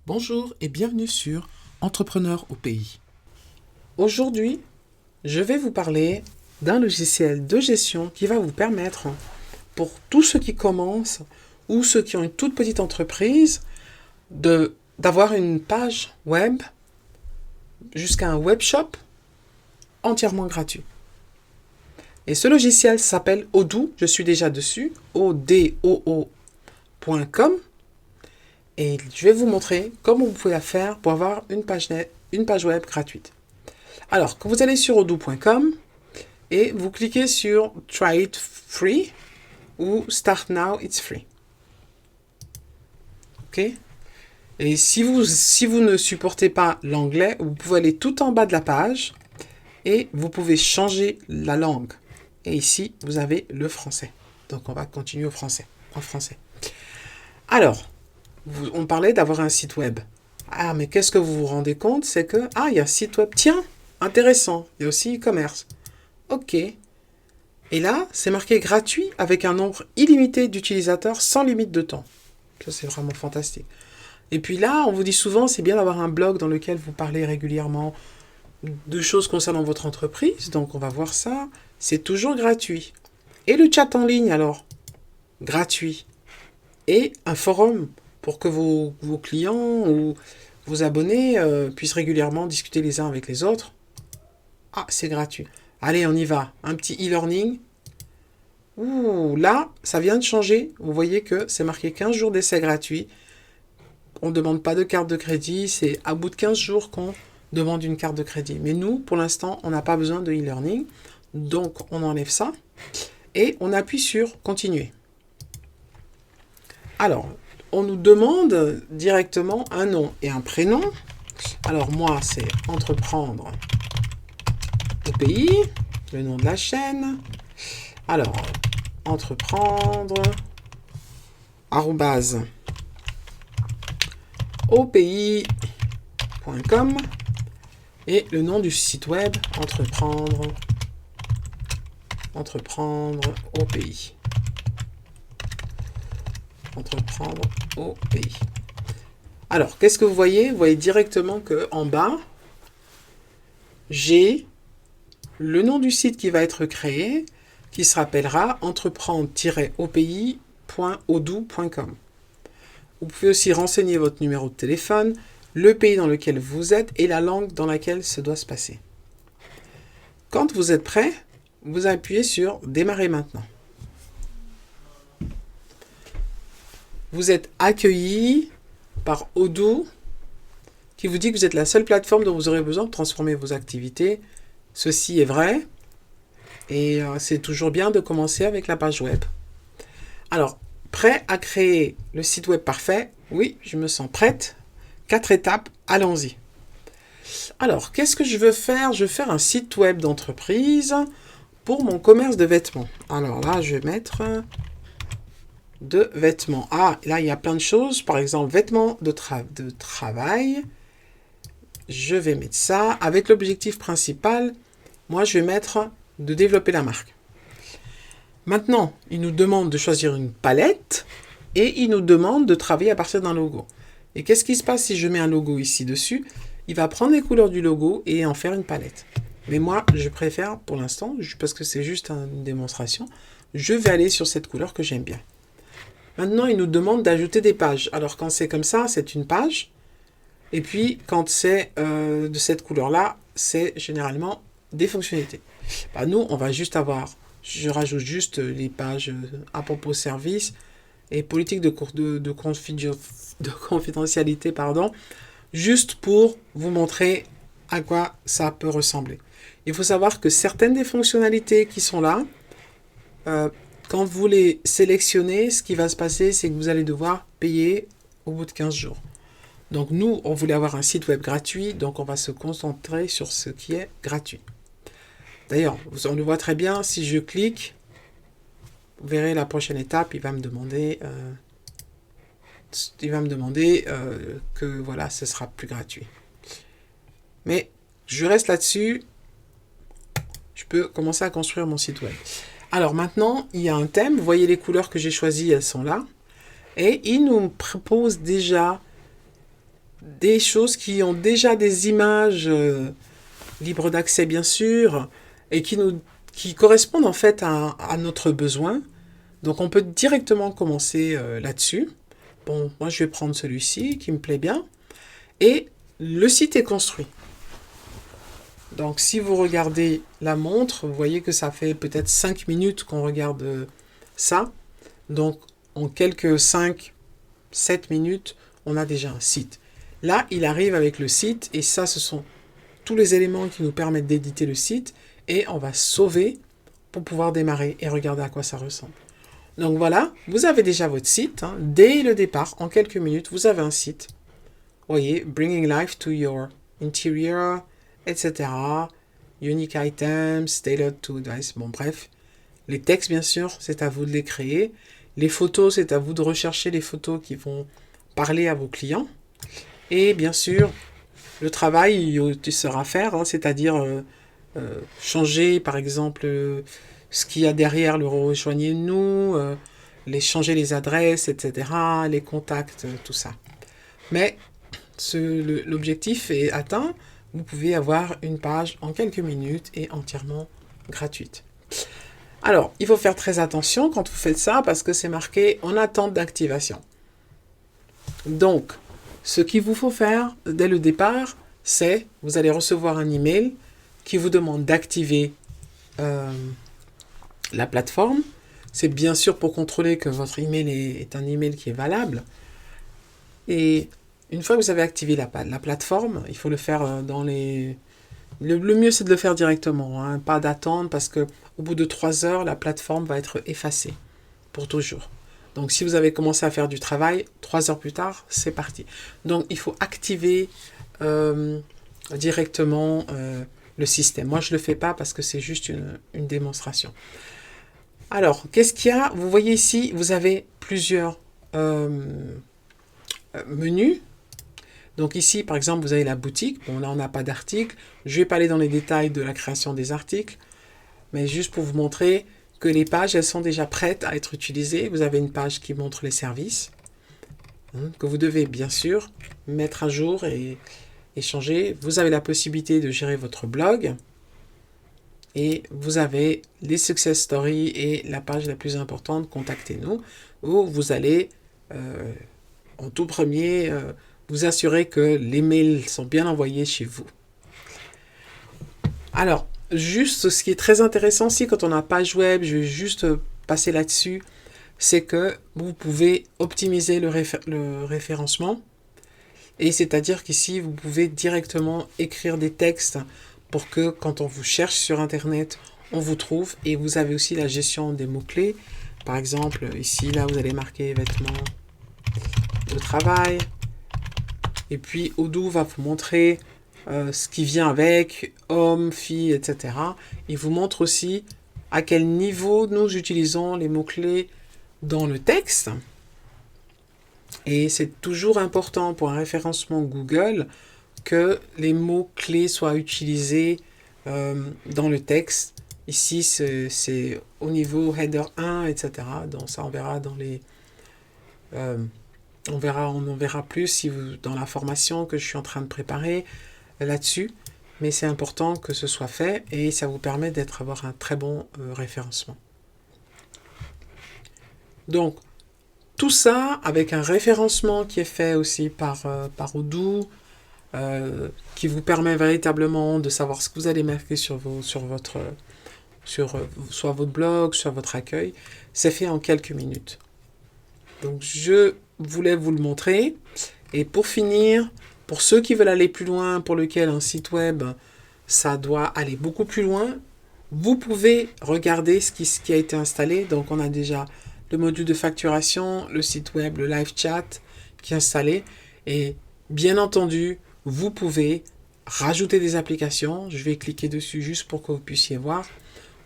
Bonjour et bienvenue sur Entrepreneur au pays. Aujourd'hui, je vais vous parler d'un logiciel de gestion qui va vous permettre, pour tous ceux qui commencent ou ceux qui ont une toute petite entreprise, d'avoir une page web jusqu'à un web shop entièrement gratuit. Et ce logiciel s'appelle Odoo, je suis déjà dessus, odoo.com. Et je vais vous montrer comment vous pouvez la faire pour avoir une page web gratuite. Alors, quand vous allez sur odoo.com et vous cliquez sur Try it free ou Start now, it's free. OK? Et si vous ne supportez pas l'anglais, vous pouvez aller tout en bas de la page et vous pouvez changer la langue. Et ici, vous avez le français. Donc, on va continuer en français. Alors, on parlait d'avoir un site web. Ah, mais qu'est-ce que vous vous rendez compte? C'est que, il y a un site web. Tiens, intéressant. Il y a aussi e-commerce. OK. Et là, c'est marqué gratuit avec un nombre illimité d'utilisateurs sans limite de temps. Ça, c'est vraiment fantastique. Et puis là, on vous dit souvent, c'est bien d'avoir un blog dans lequel vous parlez régulièrement de choses concernant votre entreprise. Donc, on va voir ça. C'est toujours gratuit. Et le chat en ligne, alors? Gratuit. Et un forum pour que vos clients ou vos abonnés puissent régulièrement discuter les uns avec les autres. Ah, c'est gratuit. Allez, on y va. Un petit e-learning. Ouh, là, ça vient de changer. Vous voyez que c'est marqué 15 jours d'essai gratuit. On ne demande pas de carte de crédit. C'est à bout de 15 jours qu'on demande une carte de crédit. Mais nous, pour l'instant, on n'a pas besoin de e-learning. Donc, on enlève ça. Et on appuie sur Continuer. Alors, on nous demande directement un nom et un prénom. Alors moi, c'est Entreprendre au pays, le nom de la chaîne. Alors, entreprendre, @aupays.com et le nom du site web, entreprendre au pays. Entreprendre au pays. Alors, qu'est-ce que vous voyez? Vous voyez directement qu'en bas, j'ai le nom du site qui va être créé, qui se rappellera entreprendre-au-pays.odoo.com. Vous pouvez aussi renseigner votre numéro de téléphone, le pays dans lequel vous êtes et la langue dans laquelle ça doit se passer. Quand vous êtes prêt, vous appuyez sur Démarrer maintenant. Vous êtes accueilli par Odoo qui vous dit que vous êtes la seule plateforme dont vous aurez besoin pour transformer vos activités. Ceci est vrai et c'est toujours bien de commencer avec la page web. Alors, prêt à créer le site web parfait? Oui, je me sens prête. 4 étapes, allons-y. Alors, qu'est-ce que je veux faire? Je veux faire un site web d'entreprise pour mon commerce de vêtements. Alors là, je vais mettre de vêtements. Ah, là, il y a plein de choses. Par exemple, vêtements de travail. Je vais mettre ça. Avec l'objectif principal, moi, je vais mettre de développer la marque. Maintenant, il nous demande de choisir une palette et il nous demande de travailler à partir d'un logo. Et qu'est-ce qui se passe si je mets un logo ici dessus? Il va prendre les couleurs du logo et en faire une palette. Mais moi, je préfère pour l'instant, parce que c'est juste une démonstration, je vais aller sur cette couleur que j'aime bien. Maintenant, il nous demande d'ajouter des pages. Alors, quand c'est comme ça, c'est une page. Et puis, quand c'est de cette couleur-là, c'est généralement des fonctionnalités. Nous, on va juste avoir, je rajoute juste les pages à propos service et politique de confidentialité, juste pour vous montrer à quoi ça peut ressembler. Il faut savoir que certaines des fonctionnalités qui sont là, quand vous les sélectionnez, ce qui va se passer, c'est que vous allez devoir payer au bout de 15 jours. Donc nous, on voulait avoir un site web gratuit, donc on va se concentrer sur ce qui est gratuit. D'ailleurs, on le voit très bien, si je clique, vous verrez la prochaine étape, il va me demander que voilà, ce sera plus gratuit. Mais je reste là-dessus, je peux commencer à construire mon site web. Alors maintenant, il y a un thème. Vous voyez les couleurs que j'ai choisies, elles sont là. Et il nous propose déjà des choses qui ont déjà des images libres d'accès bien sûr et qui correspondent en fait à notre besoin. Donc on peut directement commencer là-dessus. Bon, moi je vais prendre celui-ci qui me plaît bien. Et le site est construit. Donc si vous regardez la montre, vous voyez que ça fait peut-être 5 minutes qu'on regarde ça. Donc en quelques 5-7 minutes, on a déjà un site. Là, il arrive avec le site et ça, ce sont tous les éléments qui nous permettent d'éditer le site et on va sauver pour pouvoir démarrer et regarder à quoi ça ressemble. Donc voilà, vous avez déjà votre site. Hein. Dès le départ, en quelques minutes, vous avez un site. Vous voyez, bringing life to your interior, etc. Unique items, tailored to device. Bon, bref. Les textes, bien sûr, c'est à vous de les créer. Les photos, c'est à vous de rechercher les photos qui vont parler à vos clients. Et bien sûr, le travail il sera à faire, hein, c'est-à-dire changer, par exemple, ce qu'il y a derrière le rejoignez-nous, changer les adresses, etc., les contacts, tout ça. Mais l'objectif est atteint. Vous pouvez avoir une page en quelques minutes et entièrement gratuite. Alors, il faut faire très attention quand vous faites ça parce que c'est marqué en attente d'activation. Donc, ce qu'il vous faut faire dès le départ, c'est vous allez recevoir un email qui vous demande d'activer la plateforme. C'est bien sûr pour contrôler que votre email est un email qui est valable. Et une fois que vous avez activé la plateforme, il faut le faire dans les... Le mieux, c'est de le faire directement, hein, pas d'attendre parce que au bout de 3 heures, la plateforme va être effacée pour toujours. Donc, si vous avez commencé à faire du travail, 3 heures plus tard, c'est parti. Donc, il faut activer directement le système. Moi, je ne le fais pas parce que c'est juste une démonstration. Alors, qu'est-ce qu'il y a? Vous voyez ici, vous avez plusieurs menus. Donc ici, par exemple, vous avez la boutique. Bon, là, on n'a pas d'article. Je ne vais pas aller dans les détails de la création des articles, mais juste pour vous montrer que les pages, elles sont déjà prêtes à être utilisées. Vous avez une page qui montre les services, que vous devez bien sûr mettre à jour et changer. Vous avez la possibilité de gérer votre blog. Et vous avez les success stories et la page la plus importante, contactez-nous, où vous allez en tout premier vous assurer que les mails sont bien envoyés chez vous. Alors, juste ce qui est très intéressant aussi quand on a page web, je vais juste passer là-dessus, c'est que vous pouvez optimiser le référencement. Et c'est-à-dire qu'ici, vous pouvez directement écrire des textes pour que quand on vous cherche sur Internet, on vous trouve. Et vous avez aussi la gestion des mots-clés. Par exemple, ici, là, vous allez marquer vêtements de travail. Et puis, Odoo va vous montrer ce qui vient avec, homme, fille, etc. Il vous montre aussi à quel niveau nous utilisons les mots-clés dans le texte. Et c'est toujours important pour un référencement Google que les mots-clés soient utilisés dans le texte. Ici, c'est au niveau header 1, etc. Donc ça, on verra dans les... on en verra plus si dans la formation que je suis en train de préparer là-dessus. Mais c'est important que ce soit fait et ça vous permet d'avoir un très bon référencement. Donc, tout ça avec un référencement qui est fait aussi par Odoo, qui vous permet véritablement de savoir ce que vous allez marquer sur soit votre blog, soit votre accueil. C'est fait en quelques minutes. Donc je voulais vous le montrer. Et pour finir, pour ceux qui veulent aller plus loin, pour lesquels un site web, ça doit aller beaucoup plus loin, vous pouvez regarder ce qui a été installé. Donc on a déjà le module de facturation, le site web, le live chat qui est installé. Et bien entendu, vous pouvez rajouter des applications. Je vais cliquer dessus juste pour que vous puissiez voir.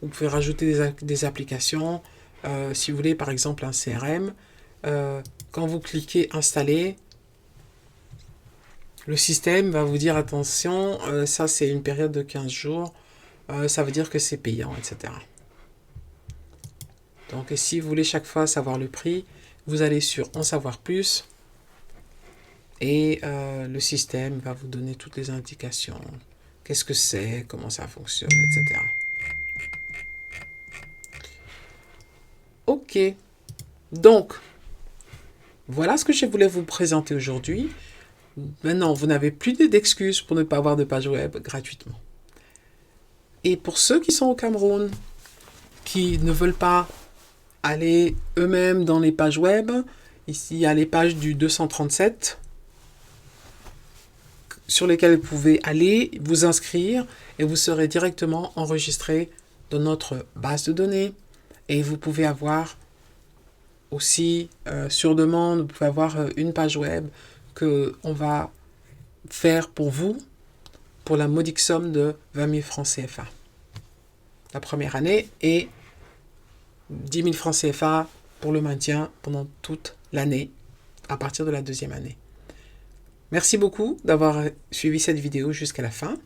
Vous pouvez rajouter des applications. Si vous voulez, par exemple, un CRM. Quand vous cliquez installer, le système va vous dire attention, ça c'est une période de 15 jours. Ça veut dire que c'est payant, etc. Donc, si vous voulez chaque fois savoir le prix, vous allez sur En savoir plus. Et le système va vous donner toutes les indications. Qu'est-ce que c'est, comment ça fonctionne, etc. Ok. Donc, voilà ce que je voulais vous présenter aujourd'hui. Maintenant, vous n'avez plus d'excuses pour ne pas avoir de page web gratuitement. Et pour ceux qui sont au Cameroun, qui ne veulent pas aller eux-mêmes dans les pages web, ici il y a les pages du 237 sur lesquelles vous pouvez aller vous inscrire et vous serez directement enregistré dans notre base de données. Et vous pouvez avoir aussi sur demande, vous pouvez avoir une page web qu'on va faire pour vous pour la modique somme de 20 000 francs CFA la première année et 10 000 francs CFA pour le maintien pendant toute l'année à partir de la deuxième année. Merci beaucoup d'avoir suivi cette vidéo jusqu'à la fin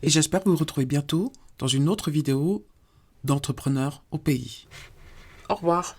et j'espère vous retrouver bientôt dans une autre vidéo d'entrepreneurs au pays. Au revoir.